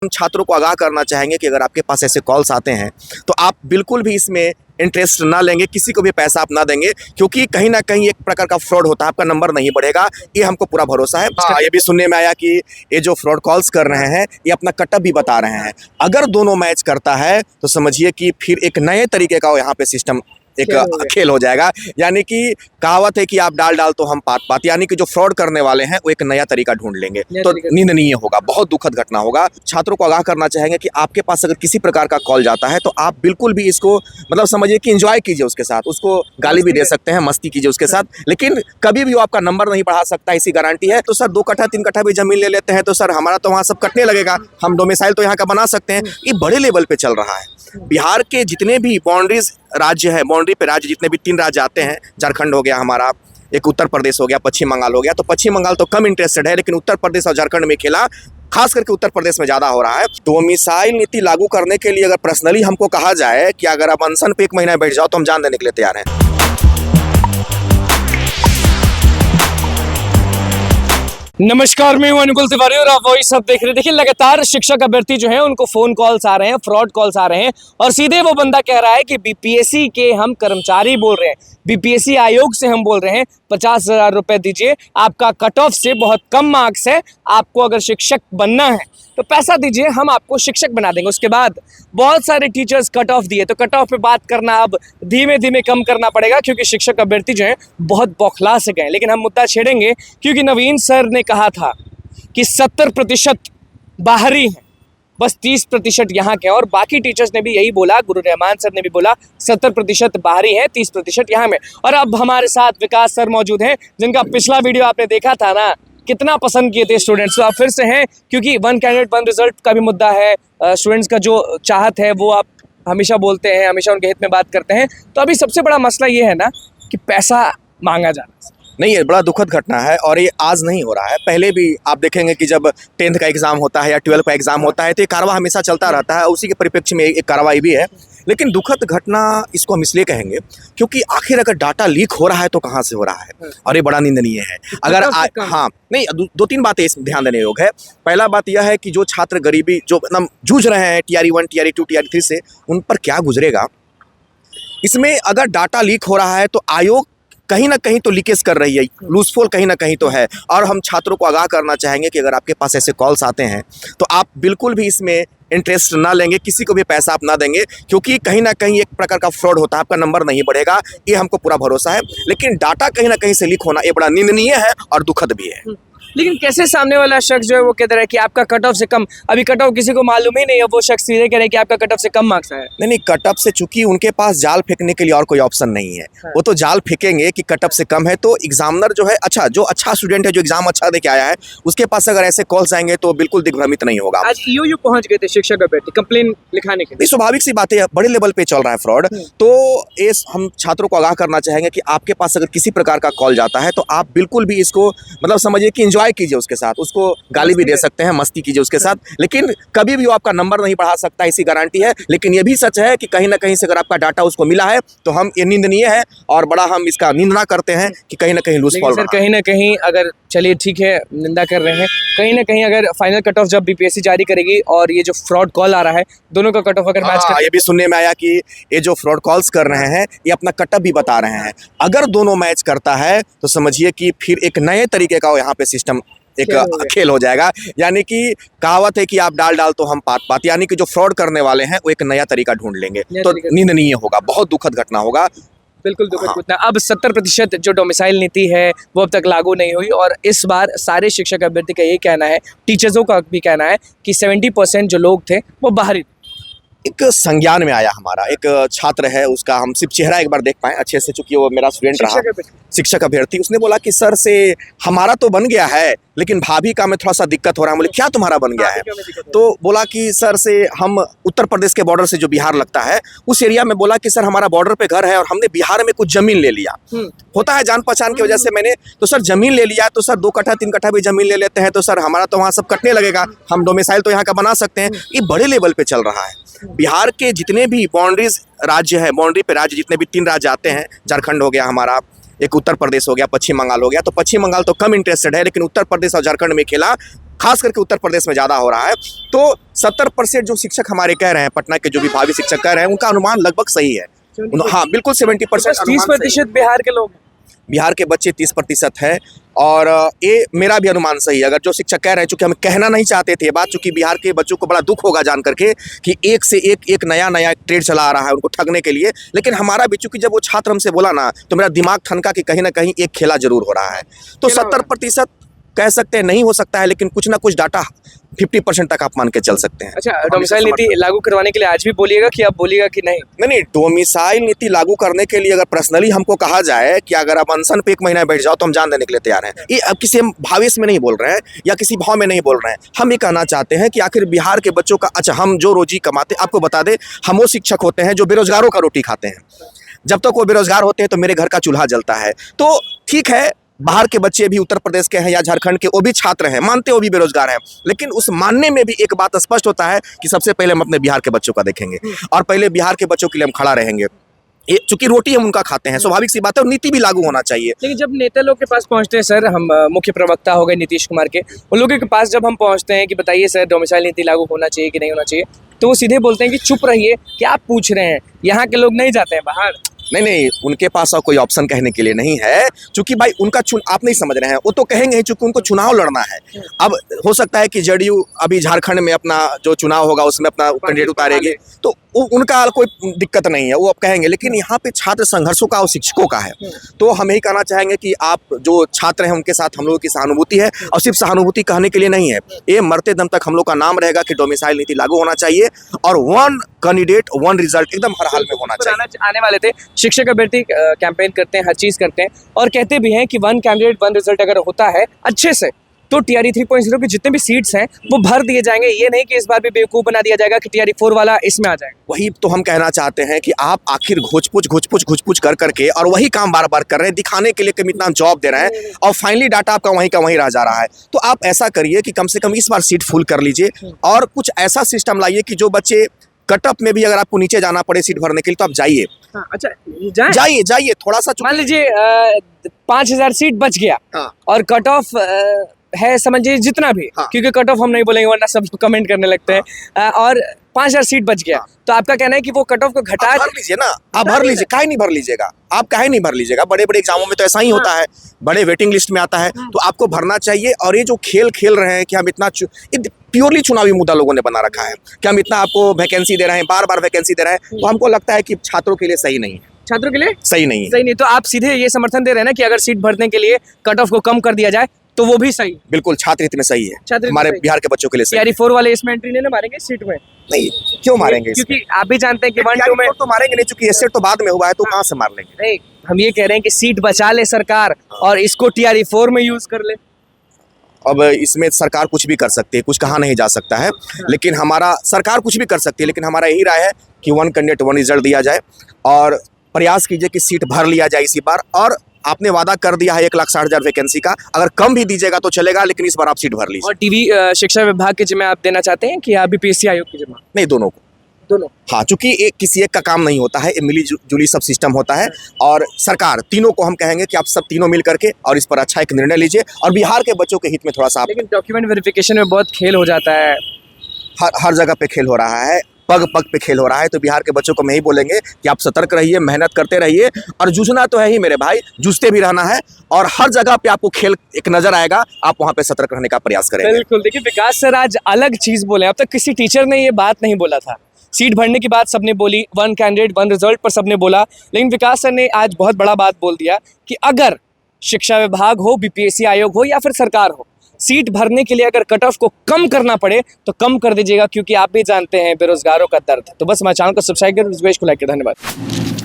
हम छात्रों को आगाह करना चाहेंगे कि अगर आपके पास ऐसे कॉल्स आते हैं तो आप बिल्कुल भी इसमें इंटरेस्ट ना लेंगे, किसी को भी पैसा आप ना देंगे, क्योंकि कहीं ना कहीं एक प्रकार का फ्रॉड होता है, आपका नंबर नहीं बढ़ेगा, ये हमको पूरा भरोसा है। ये भी सुनने में आया कि ये जो फ्रॉड कॉल्स कर रहे हैं ये अपना कटअप भी बता रहे हैं। अगर दोनों मैच करता है तो समझिए कि फिर एक नए तरीके का यहाँ पे सिस्टम एक खेल हो जाएगा। यानी कि कहावत है कि आप डाल तो हम पात पात, यानी कि जो फ्रॉड करने वाले हैं वो एक नया तरीका ढूंढ लेंगे, तो निंदनीय होगा, बहुत दुखद घटना होगा। छात्रों को आगाह करना चाहेंगे कि आपके पास अगर किसी प्रकार का कॉल जाता है तो आप बिल्कुल भी इसको मतलब समझिए कि एंजॉय कीजिए उसके साथ, उसको गाली भी दे सकते हैं, मस्ती कीजिए उसके साथ, लेकिन कभी भी वो आपका नंबर नहीं बढ़ा सकता, इसी गारंटी है। तो सर 2 कट्ठा 3 कट्ठा भी जमीन ले लेते हैं तो सर हमारा तो वहाँ सब कटने लगेगा, हम डोमिसाइल तो यहाँ का बना सकते हैं। ये बड़े लेवल पे चल रहा है। बिहार के जितने भी बाउंड्रीज राज्य है, बाउंड्री पे राज्य जितने भी 3 राज्य आते हैं, झारखंड हो गया हमारा, एक उत्तर प्रदेश हो गया, पश्चिम बंगाल हो गया, तो पश्चिम बंगाल तो कम इंटरेस्टेड है, लेकिन उत्तर प्रदेश और झारखंड में खेला खास करके उत्तर प्रदेश में ज़्यादा हो रहा है। डोमिसाइल नीति लागू करने के लिए अगर पर्सनली हमको कहा जाए कि अगर आप अनशन पे 1 महीना बैठ जाओ तो हम जान देने के लिए तैयार हैं। नमस्कार, मैं हूं अनुकुल तिवारी और आप वही सब देख रहे हैं। देखिए, लगातार शिक्षक अभ्यर्थी जो हैं उनको फोन कॉल्स आ रहे हैं, फ्रॉड कॉल्स आ रहे हैं, और सीधे वो बंदा कह रहा है कि बीपीएससी के हम कर्मचारी बोल रहे हैं, बीपीएससी आयोग से हम बोल रहे हैं 50,000 रुपए दीजिए, आपका कट ऑफ से बहुत कम मार्क्स है, आपको अगर शिक्षक बनना है तो पैसा दीजिए, हम आपको शिक्षक बना देंगे। उसके बाद बहुत सारे टीचर्स कट ऑफ दिए, तो कट ऑफ पे बात करना अब धीमे धीमे कम करना पड़ेगा, क्योंकि शिक्षक अभ्यर्थी जो हैं बहुत बौखला से गए। लेकिन हम मुद्दा छेड़ेंगे, क्योंकि नवीन सर ने कहा था कि 70% बाहरी हैं, बस 30% यहाँ के हैं, और बाकी टीचर्स ने भी यही बोला, गुरु रहमान सर ने भी बोला 70% बाहरी हैं, 30% यहाँ में। और अब हमारे साथ विकास सर मौजूद हैं, जिनका पिछला वीडियो आपने देखा था ना, कितना पसंद किए थे स्टूडेंट्स। तो आप फिर से हैं, क्योंकि 1 कैंडिडेट 1 रिजल्ट का भी मुद्दा है, स्टूडेंट्स का जो चाहत है वो आप हमेशा बोलते हैं, हमेशा उनके हित में बात करते हैं। तो अभी सबसे बड़ा मसला ये है ना कि पैसा मांगा जाना नहीं, ये बड़ा दुखद घटना है, और ये आज नहीं हो रहा है, पहले भी आप देखेंगे कि जब 10th का एग्जाम होता है या 12th का एग्जाम होता है तो ये कार्रवाई हमेशा चलता रहता है, उसी के परिप्रेक्ष्य में एक कार्रवाई भी है। लेकिन दुखद घटना इसको हम इसलिए कहेंगे क्योंकि आखिर अगर डाटा लीक हो रहा है तो कहाँ से हो रहा है, और ये बड़ा निंदनीय है। अगर हाँ नहीं, 2-3 बातें इस ध्यान देने योग है। पहला बात यह है कि जो छात्र गरीबी जो मतलब जूझ रहे हैं TRE 1 TRE 2 TRE 3 से, उन पर क्या गुजरेगा। इसमें अगर डाटा लीक हो रहा है तो आयोग कहीं ना कहीं तो लीकेज कर रही है, लूजफॉल कहीं ना कहीं तो है, और हम छात्रों को आगाह करना चाहेंगे कि अगर आपके पास ऐसे कॉल्स आते हैं तो आप बिल्कुल भी इसमें इंटरेस्ट ना लेंगे, किसी को भी पैसा आप ना देंगे, क्योंकि कहीं ना कहीं एक प्रकार का फ्रॉड होता है, आपका नंबर नहीं बढ़ेगा, ये हमको पूरा भरोसा है। लेकिन डाटा कहीं ना कहीं से लीक होना ये बड़ा निंदनीय है और दुखद भी है। लेकिन कैसे सामने वाला शख्स जो है वो कहता है कि आपका कट ऑफ से कम, अभी कट ऑफ किसी को मालूम ही नहीं है, वो शख्स सीधे कह रहे हैं कि आपका कट ऑफ से कम मार्क्स आया है। नहीं, कट ऑफ से चूंकि उनके पास जाल फेंकने के लिए और कोई ऑप्शन नहीं है, वो तो जाल फेंकेंगे कि कट ऑफ से कम है, तो एग्जामिनर जो है जो अच्छा स्टूडेंट है, जो एग्जाम अच्छा दे के आया है, उसके पास अगर ऐसे कॉल्स आएंगे तो बिल्कुल दिग्भ्रमित नहीं होगा। आज ईओयू पहुंच गए थे शिक्षक अभ्यर्थी कंप्लेन लिखाने के लिए। स्वाभाविक सी बात है, बड़े लेवल पे चल रहा है फ्रॉड, तो ये हम छात्रों को आगाह करना चाहेंगे कि आपके पास अगर किसी प्रकार का कॉल जाता है तो आप बिल्कुल भी इसको मतलब समझिए कि एंजॉय कीजिए उसके साथ, उसको गाली भी दे सकते हैं, मस्ती कीजिए उसके साथ, लेकिन कभी भी वो आपका नंबर नहीं बढ़ा सकता, इसी गारंटी है। लेकिन ये भी सच है कि कहीं ना कहीं से अगर आपका डाटा उसको मिला है तो हम ये निंदनीय है, और बड़ा हम इसका निंदा करते हैं कि कहीं ना कहीं लूजफॉल रहा है। कहीं ना कहीं अगर चलिए ठीक है, निंदा कर रहे हैं, कहीं ना कहीं अगर फाइनल कट ऑफ जब बीपीएससी जारी करेगी और ये जो फ्रॉड कॉल आ रहा है, दोनों का कट ऑफ अगर मैच कर, ये भी सुनने में आया कि ये जो फ्रॉड कॉल्स कर रहे हैं ये अपना कट ऑफ भी बता रहे हैं। अगर दोनों मैच करता है तो समझिए कि फिर एक नए तरीके का यहाँ पे सिस्टम एक खेल हो जाएगा। यानी कि कहावत है कि आप डाल तो हम पात पात, यानी कि जो फ्रॉड करने वाले हैं वो एक नया तरीका ढूंढ लेंगे, तो निंदनीय होगा, बहुत दुखद घटना होगा। बिल्कुल दुखद घटना। अब 70% जो डोमिसाइल नीति है वो अब तक लागू नहीं हुई, और इस बार सारे शिक्षक अभ्यर्थी का यही कहना है, टीचर्सों का भी कहना है कि 70% जो लोग थे वो बाहरी। एक संज्ञान में आया हमारा एक छात्र है, उसका हम सिर्फ चेहरा एक बार देख पाए अच्छे से, चूंकि वो मेरा स्टूडेंट रहा, शिक्षक अभ्यर्थी। उसने बोला कि सर से हमारा तो बन गया है लेकिन भाभी का में थोड़ा सा दिक्कत हो रहा है। बोले क्या तुम्हारा बन गया है? तो बोला कि सर से हम उत्तर प्रदेश के बॉर्डर से जो बिहार लगता है उस एरिया में, बोला कि सर हमारा बॉर्डर पे घर है और हमने बिहार में कुछ जमीन ले लिया, होता है जान पहचान की वजह से मैंने, तो सर जमीन ले लिया, तो सर 2 कट्ठा 3 कट्ठा भी जमीन ले लेते हैं तो सर हमारा तो वहाँ सब कटने लगेगा, हम डोमिसाइल तो यहाँ का बना सकते हैं। ये बड़े लेवल पे चल रहा है। बिहार के जितने भी बाउंड्रीज राज्य है, बाउंड्री पे राज्य जितने भी 3 राज्य आते हैं, झारखंड हो गया हमारा, एक उत्तर प्रदेश हो गया, पश्चिम बंगाल हो गया, तो पश्चिम बंगाल तो कम इंटरेस्टेड है, लेकिन उत्तर प्रदेश और झारखंड में खेला खास करके उत्तर प्रदेश में ज़्यादा हो रहा है। तो 70% जो शिक्षक हमारे कह रहे हैं, पटना के जो भी भावी शिक्षक कह रहे हैं, उनका अनुमान लगभग सही है। हाँ बिल्कुल 70% 30% बिहार के लोग, बिहार के बच्चे 30% है। और ये मेरा भी अनुमान सही है। अगर जो शिक्षक कह रहे हैं, चूंकि हम कहना नहीं चाहते थे बात, चूंकि बिहार के बच्चों को बड़ा दुख होगा जान करके कि एक से एक नया ट्रेड चला आ रहा है उनको ठगने के लिए, लेकिन हमारा भी चूंकि जब वो छात्र हमसे बोला ना, तो मेरा दिमाग ठनका कि कहीं ना कहीं एक खेला जरूर हो रहा है। तो 70% कह सकते हैं, नहीं हो सकता है, लेकिन कुछ ना कुछ डाटा 50% तक आप मान के चल सकते हैं। अच्छा, डोमिसाइल नीति लागू करवाने के लिए आज भी बोलिएगा कि आप बोलिएगा कि नहीं? नहीं, डोमिसाइल नीति लागू करने के लिए अगर पर्सनली हमको कहा जाए कि अगर आप अनशन पे 1 महीना बैठ जाओ तो हम जान देने के लिए तैयार हैं। ये अब किसी हम भावेश में नहीं बोल रहे हैं या किसी भाव में नहीं बोल रहे हैं। हम ये कहना चाहते हैं कि आखिर बिहार के बच्चों का, अच्छा हम जो रोजी कमाते, आपको बता दें, हम वो शिक्षक होते हैं जो बेरोजगारों का रोटी खाते हैं। जब तक वो बेरोजगार होते हैं तो मेरे घर का चूल्हा जलता है। तो ठीक है, बाहर के बच्चे भी उत्तर प्रदेश के हैं या झारखंड के, वो भी छात्र हैं, मानते वो भी बेरोजगार हैं, लेकिन उस मानने में भी एक बात स्पष्ट होता है कि सबसे पहले हम अपने बिहार के बच्चों का देखेंगे और पहले बिहार के बच्चों के लिए हम खड़ा रहेंगे। चूंकि रोटी हम उनका खाते हैं, स्वाभाविक सी बात है, और नीति भी लागू होना चाहिए। लेकिन जब नेता लोग के पास पहुंचते हैं सर, हम मुख्य प्रवक्ता हो गए नीतीश कुमार के, उन लोगों के पास जब हम पहुंचते हैं कि बताइए सर डोमिसाइल नीति लागू होना चाहिए कि नहीं होना चाहिए, तो वो सीधे बोलते हैं कि चुप रहिए, क्या आप पूछ रहे हैं, यहाँ के लोग नहीं जाते हैं बाहर। नहीं, उनके पास और कोई ऑप्शन कहने के लिए नहीं है, क्योंकि भाई उनका आप नहीं समझ रहे हैं, वो तो कहेंगे चूंकि उनको चुनाव लड़ना है। अब हो सकता है कि जेडीयू अभी झारखंड में अपना जो चुनाव होगा उसमें अपना कैंडिडेट उतारेगी, तो उनका कोई दिक्कत नहीं है, वो अब कहेंगे। लेकिन यहाँ पे छात्र संघर्षों का और शिक्षकों का है, तो हम यही कहना चाहेंगे कि आप जो छात्र हैं उनके साथ हम लोगों की सहानुभूति है, और सिर्फ सहानुभूति कहने के लिए नहीं है, ये मरते दम तक हम लोग का नाम रहेगा कि डोमिसाइल नीति लागू होना चाहिए और 1 कैंडिडेट 1 रिजल्ट एकदम हर हाल में होना चाहिए। आने वाले थे, शिक्षक अभ्यर्थी कैंपेन करते हैं, हर चीज करते हैं, और कहते भी हैं कि 1 कैंडिडेट 1 रिजल्ट अगर होता है अच्छे से, तो TRE 3.0 की जितने भी सीट्स हैं वो भर दिए जाएंगे। ये नहीं कि इस बार भी बेवकूफ बना दिया जाएगा कि TRE 4 वाला इसमें आ जाएगा। वही तो हम कहना चाहते हैं कि आप आखिर घोच-पुछ कर करके और वही काम बार बार कर रहे हैं, दिखाने के लिए कि हम इतना जॉब दे रहे हैं, और फाइनली डाटा आपका वहीं का वहीं रह जा रहा है। तो आप ऐसा करिए कि कम से कम इस बार सीट फुल कर लीजिए, और कुछ ऐसा सिस्टम लाइए कि जो बच्चे कटअप में भी अगर आपको नीचे जाना पड़े सीट भरने के लिए, तो आप जाइए। हाँ, अच्छा जाइए थोड़ा सा। मान लीजिए 5000 सीट बच गया, हाँ। और कट ऑफ है समझिए जितना भी, हाँ। क्योंकि कट ऑफ हम नहीं बोलेंगे वरना सब कमेंट करने लगते हैं, और 5000 सीट बच गया, तो आपका कहना है कि वो कट ऑफ को घटा भर लीजिए ना, आप भर लीजिए, काहे नहीं भर लीजिएगा, आप काहे नहीं भर लीजिएगा। बड़े एग्जामों में तो ऐसा ही होता है, बड़े वेटिंग लिस्ट में आता है, तो आपको भरना चाहिए। और ये जो खेल रहे हैं कि हम इतना, प्योरली चुनावी मुद्दा लोगों ने बना रखा है कि हम इतना आपको वैकेंसी दे रहे हैं, बार वैकेंसी दे रहे हैं, तो हमको लगता है कि छात्रों के लिए सही नहीं है। छात्रों के लिए सही नहीं। तो आप सीधे ये समर्थन दे रहे हैं ना कि अगर सीट भरने के लिए कट ऑफ को कम कर दिया जाए तो वो भी सही? बिल्कुल, छात्र हित में सही है, हमारे बिहार के बच्चों के लिए सही। TRE 4 वाले इसमें एंट्री नहीं मारेंगे सीट में? नहीं, क्यों मारेंगे? क्योंकि आप भी जानते हैं कि 1-2 में तो मारेंगे नहीं, चूंकि एसेट तो बाद में हुआ है, तो कहाँ से मार लेंगे? नहीं, हम ये कह रहे हैं कि सीट बचा ले सरकार और इसको TRE 4 में यूज कर ले। अब इसमें सरकार कुछ भी कर सकती है, कुछ कहा नहीं जा सकता है, लेकिन हमारा, सरकार कुछ भी कर सकती है, लेकिन हमारा यही राय है कि 1 कैंडिडेट 1 रिजल्ट दिया जाए, और प्रयास कीजिए कि सीट भर लिया जाए इसी बार। और आपने वादा कर दिया है 1,60,000 वैकेंसी का, अगर कम भी दीजिएगा तो चलेगा, लेकिन इस बार आप सीट भर लीजिए। और टीवी शिक्षा विभाग की जिम्मे आप देना चाहते हैं कि आप BPSC आयोग की जिम्मा? नहीं, दोनों को। दोनों? हाँ, चूंकि एक किसी एक का काम नहीं होता है, मिली जुली सब सिस्टम होता है, और सरकार तीनों को हम कहेंगे कि आप सब तीनों मिल करके और इस पर अच्छा एक निर्णय लीजिए, और बिहार के बच्चों के हित में थोड़ा सा। लेकिन डॉक्यूमेंट वेरिफिकेशन में बहुत खेल हो जाता है, हर जगह पे खेल हो रहा है, पग पे खेल हो रहा है। तो बिहार के बच्चों को मैं ही बोलेंगे कि आप सतर्क रहिए, मेहनत करते रहिए, और जूझना तो है ही मेरे भाई, जूझते भी रहना है, और हर जगह पे आपको खेल एक नजर आएगा, आप वहां पे सतर्क रहने का प्रयास करेंगे। बिल्कुल। देखिए विकास सर आज अलग चीज बोले, अब तक किसी टीचर ने ये बात नहीं बोला था। सीट भरने की बात सबने बोली, 1 कैंडिडेट 1 रिजल्ट पर सबने बोला, लेकिन विकास सर ने आज बहुत बड़ा बात बोल दिया कि अगर शिक्षा विभाग हो, BPSC आयोग हो या फिर सरकार हो, सीट भरने के लिए अगर कट ऑफ को कम करना पड़े तो कम कर दीजिएगा, क्योंकि आप भी जानते हैं बेरोजगारों का दर्द। तो बस हमारे चैनल को सब्सक्राइब कर, को लाइक कर। धन्यवाद।